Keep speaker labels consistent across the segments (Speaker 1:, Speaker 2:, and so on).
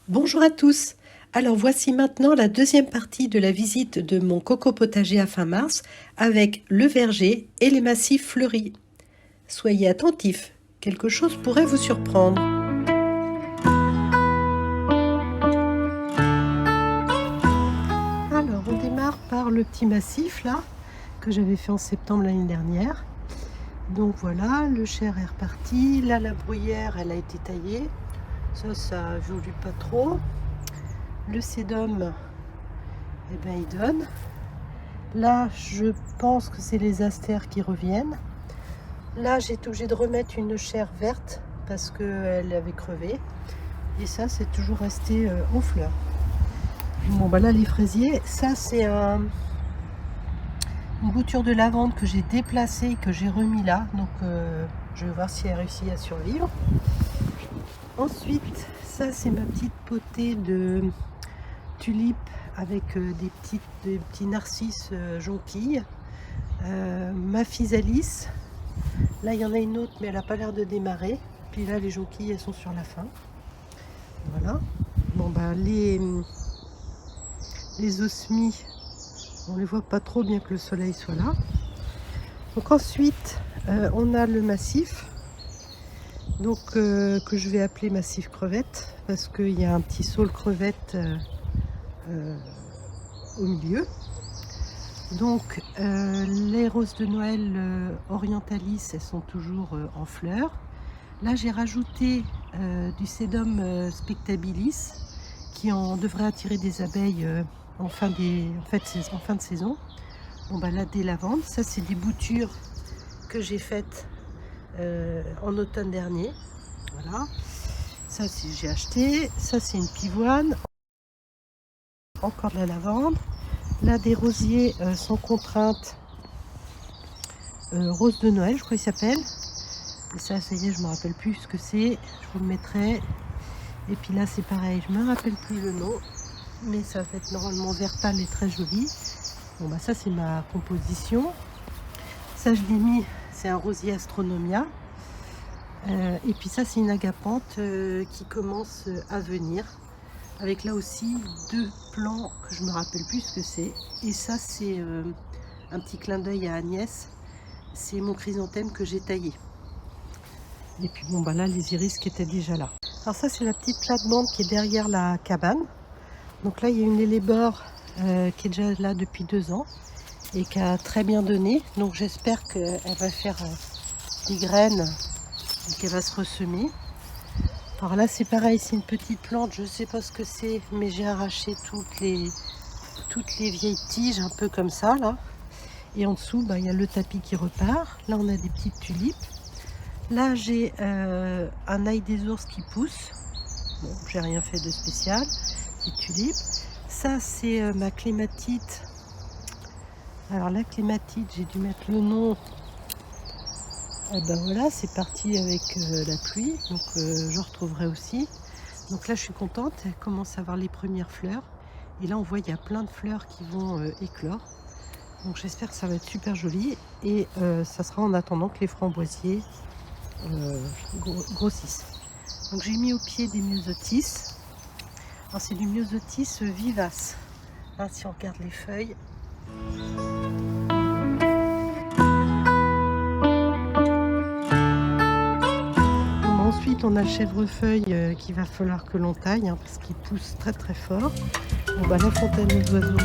Speaker 1: Bonjour à tous. Alors voici maintenant la deuxième partie de la visite de mon coco potager à fin mars avec le verger et les massifs fleuris. Soyez attentifs, quelque chose pourrait vous surprendre. Alors on démarre par le petit massif là que j'avais fait en septembre l'année dernière. Donc voilà, le chêne est reparti, là la bruyère elle a été taillée, ça évolue pas trop. Le sédum, eh ben, il donne. Là, je pense que c'est les astères qui reviennent. Là, j'ai été obligée de remettre une chair verte parce qu'elle avait crevé. Et ça, c'est toujours resté en fleurs. Bon, bah là, les fraisiers, ça, c'est une bouture de lavande que j'ai déplacée et que j'ai remis là. Donc, je vais voir si elle réussit à survivre. Ensuite, ça, c'est ma petite potée de tulipes avec des petits narcisses jonquilles. Ma physalis, là il y en a une autre mais elle n'a pas l'air de démarrer. Puis là les jonquilles elles sont sur la fin. Voilà. Bon bah les osmies, on les voit pas trop bien que le soleil soit là. Donc ensuite on a le massif. Donc que je vais appeler massif crevette parce qu'il y a un petit saule crevette au milieu. Donc les roses de Noël orientalis, elles sont toujours en fleurs. Là j'ai rajouté du sedum spectabilis qui en devrait attirer des abeilles en fin de saison. Bon bah là des lavandes, ça c'est des boutures que j'ai faites en automne dernier. Voilà, ça j'ai acheté, ça c'est une pivoine, encore de la lavande. Là, des rosiers sans contrainte, rose de Noël, je crois qu'il s'appelle. Et ça y est, je me rappelle plus ce que c'est. Je vous le mettrai. Et puis là, c'est pareil, je me rappelle plus le nom, mais ça va être normalement vert pâle et très joli. Bon, bah ça, c'est ma composition. Ça, je l'ai mis, c'est un rosier Astronomia. Et puis ça, c'est une agapante qui commence à venir. Avec là aussi deux plants que je me rappelle plus ce que c'est. Et ça c'est un petit clin d'œil à Agnès. C'est mon chrysanthème que j'ai taillé. Et puis bon bah là les iris qui étaient déjà là. Alors ça c'est la petite plate-bande qui est derrière la cabane. Donc là il y a une élébore qui est déjà là depuis 2 ans et qui a très bien donné. Donc j'espère qu'elle va faire des graines et qu'elle va se ressemer. Alors là c'est pareil, c'est une petite plante, je sais pas ce que c'est, mais j'ai arraché toutes les vieilles tiges un peu comme ça là. Et en dessous bah, il y a le tapis qui repart. Là on a des petites tulipes. Là j'ai un ail des ours qui pousse. Bon, j'ai rien fait de spécial. Petites tulipes. Ça c'est ma clématite. Alors la clématite, j'ai dû mettre le nom. Et ben voilà, c'est parti avec la pluie, donc je retrouverai aussi. Donc là je suis contente, elle commence à avoir les premières fleurs. Et là on voit il y a plein de fleurs qui vont éclore. Donc j'espère que ça va être super joli. Et ça sera en attendant que les framboisiers grossissent. Donc j'ai mis au pied des myosotis. Alors c'est du myosotis vivace. Là si on regarde les feuilles. Ensuite, on a le chèvrefeuille qu'il va falloir que l'on taille hein, parce qu'il pousse très très fort. Bon, bah, la fontaine aux oiseaux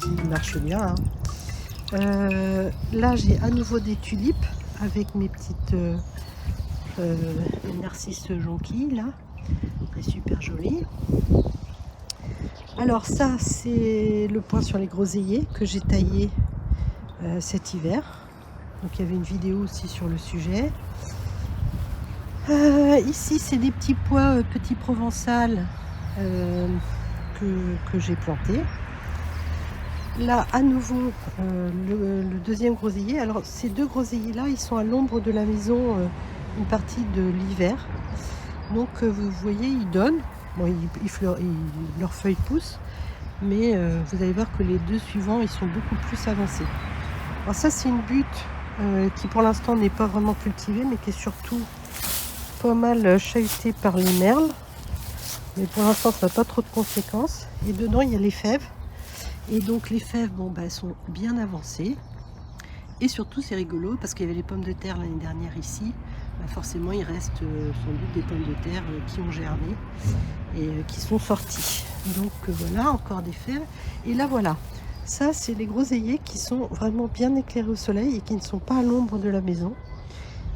Speaker 1: qui marche bien. Hein. Là, j'ai à nouveau des tulipes avec mes petites narcisses jonquilles là. C'est super joli. Alors ça, c'est le point sur les groseilliers que j'ai taillé cet hiver. Donc il y avait une vidéo aussi sur le sujet. Ici c'est des petits pois petits provençal que j'ai planté. Là à nouveau le deuxième groseillier. Alors ces deux groseilliers là ils sont à l'ombre de la maison une partie de l'hiver. Donc vous voyez ils donnent. Bon, leurs feuilles poussent. Mais vous allez voir que les deux suivants ils sont beaucoup plus avancés. Alors ça c'est une butte qui pour l'instant n'est pas vraiment cultivée mais qui est surtout pas mal chahuté par les merles. Mais pour l'instant, ça n'a pas trop de conséquences. Et dedans, il y a les fèves. Et donc les fèves, bon, bah, elles sont bien avancées. Et surtout, c'est rigolo parce qu'il y avait les pommes de terre l'année dernière ici. Bah, forcément, il reste sans doute des pommes de terre qui ont germé et qui sont sorties. Donc voilà, encore des fèves. Et là, voilà. Ça, c'est les groseilliers qui sont vraiment bien éclairés au soleil et qui ne sont pas à l'ombre de la maison.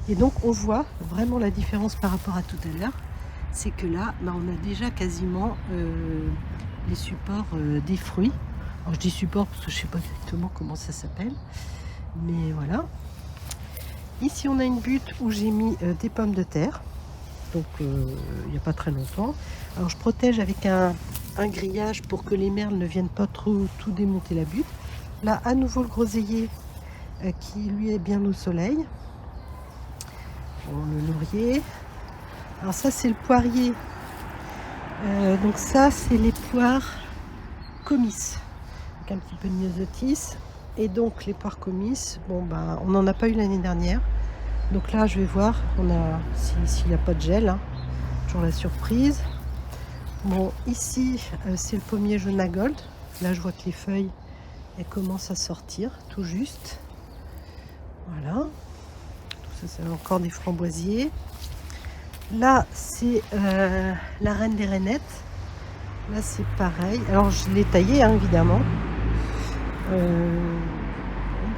Speaker 1: Et donc, on voit vraiment la différence par rapport à tout à l'heure. C'est que là, bah, on a déjà quasiment les supports des fruits. Alors, je dis support parce que je ne sais pas exactement comment ça s'appelle. Mais voilà. Ici, on a une butte où j'ai mis des pommes de terre. Donc, il n'y a pas très longtemps. Alors, je protège avec un grillage pour que les merles ne viennent pas trop tout démonter la butte. Là, à nouveau, le groseillier qui, lui, est bien au soleil. Bon, le laurier. Alors, ça, c'est le poirier. Donc, ça, c'est les poires comices. Avec un petit peu de myosotis. Et donc, les poires comices, bon, bah, on n'en a pas eu l'année dernière. Donc là, je vais voir s'il n'y a pas de gel. Hein. Toujours la surprise. Bon, ici, c'est le pommier Jona Gold. Là, je vois que les feuilles, elles commencent à sortir, tout juste. Voilà. Tout ça, c'est encore des framboisiers. Là, c'est la reine des rainettes. Là, c'est pareil. Alors, je l'ai taillé, hein, évidemment.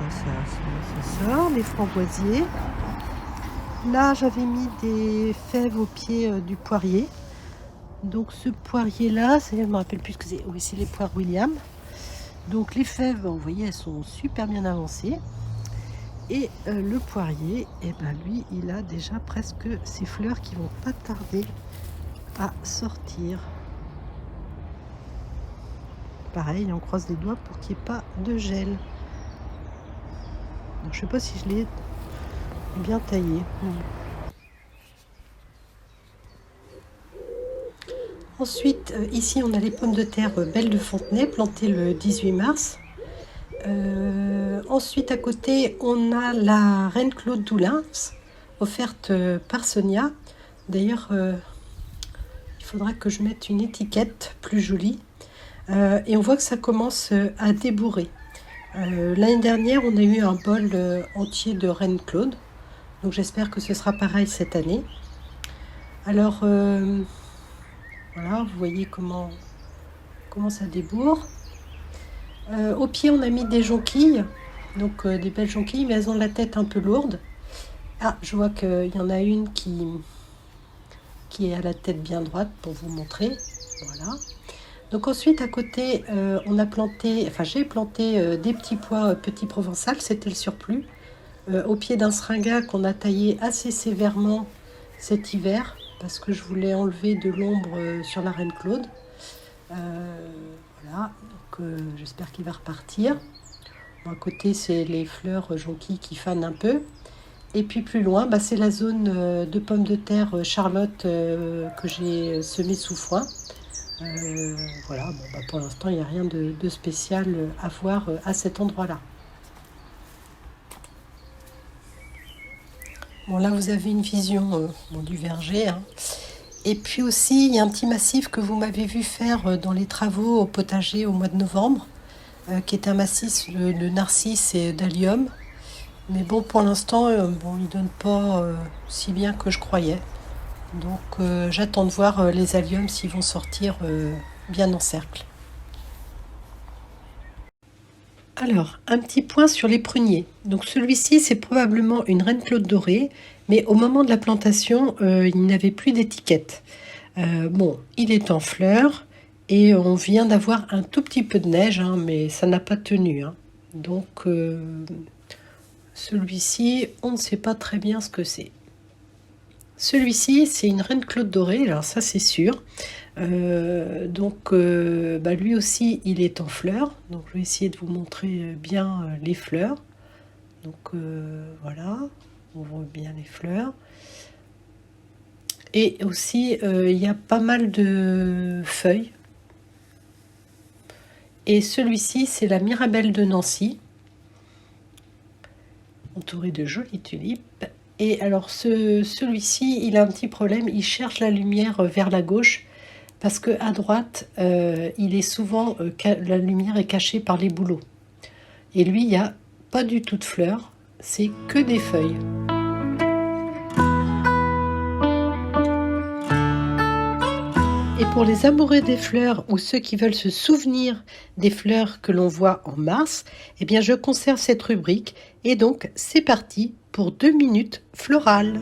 Speaker 1: Ça sort, les framboisiers. Là, j'avais mis des fèves au pied du poirier. Donc ce poirier-là, je ne me rappelle plus ce que c'est. Oui, c'est les poires William. Donc les fèves, vous voyez, elles sont super bien avancées. Et le poirier, eh ben, lui, il a déjà presque ses fleurs qui vont pas tarder à sortir. Pareil, on croise les doigts pour qu'il n'y ait pas de gel. Donc, je ne sais pas si je l'ai bien taillé. Ensuite, ici, on a les pommes de terre Belle de Fontenay, plantées le 18 mars. Ensuite, à côté, on a la reine Claude Doulin, offerte par Sonia. D'ailleurs, il faudra que je mette une étiquette plus jolie. Et on voit que ça commence à débourrer. L'année dernière, on a eu un bol entier de reine Claude. Donc j'espère que ce sera pareil cette année. Alors, voilà, vous voyez comment ça débourre. Au pied, on a mis des jonquilles, donc des belles jonquilles, mais elles ont la tête un peu lourde. Ah, je vois qu'il y en a une qui est à la tête bien droite pour vous montrer. Voilà. Donc ensuite, à côté, j'ai planté des petits pois petits provençal, c'était le surplus, au pied d'un seringa qu'on a taillé assez sévèrement cet hiver, parce que je voulais enlever de l'ombre sur la reine Claude. Voilà, donc j'espère qu'il va repartir. Bon, à côté, c'est les fleurs jonquilles qui fanent un peu. Et puis plus loin, bah, c'est la zone de pommes de terre Charlotte que j'ai semée sous foin. Voilà, bon, bah, pour l'instant, il n'y a rien de spécial à voir à cet endroit-là. Bon, là, vous avez une vision du verger. Hein. Et puis aussi, il y a un petit massif que vous m'avez vu faire dans les travaux au potager au mois de novembre, qui est un massif de narcisses et d'allium. Mais bon, pour l'instant, il ne donne pas si bien que je croyais. Donc, j'attends de voir les alliums s'ils vont sortir bien en cercle. Alors, un petit point sur les pruniers. Donc, celui-ci, c'est probablement une reine Claude dorée, mais au moment de la plantation, il n'avait plus d'étiquette. Bon, il est en fleurs et on vient d'avoir un tout petit peu de neige, hein, mais ça n'a pas tenu. Hein. Donc, celui-ci, on ne sait pas très bien ce que c'est. Celui-ci, c'est une reine Claude dorée, alors ça c'est sûr. Donc, lui aussi, il est en fleurs. Donc, je vais essayer de vous montrer bien les fleurs. Donc, voilà, on voit bien les fleurs. Et aussi, il y a pas mal de feuilles. Et celui-ci, c'est la Mirabelle de Nancy, entourée de jolies tulipes. Et alors, celui-ci, il a un petit problème. Il cherche la lumière vers la gauche. parce que à droite, il est souvent la lumière est cachée par les bouleaux. Et lui, il n'y a pas du tout de fleurs, c'est que des feuilles. Et pour les amoureux des fleurs ou ceux qui veulent se souvenir des fleurs que l'on voit en mars, eh bien je conserve cette rubrique et donc c'est parti pour 2 minutes florales.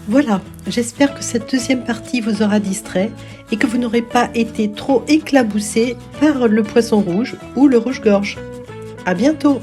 Speaker 1: Voilà, j'espère que cette deuxième partie vous aura distrait et que vous n'aurez pas été trop éclaboussé par le poisson rouge ou le rouge-gorge. À bientôt!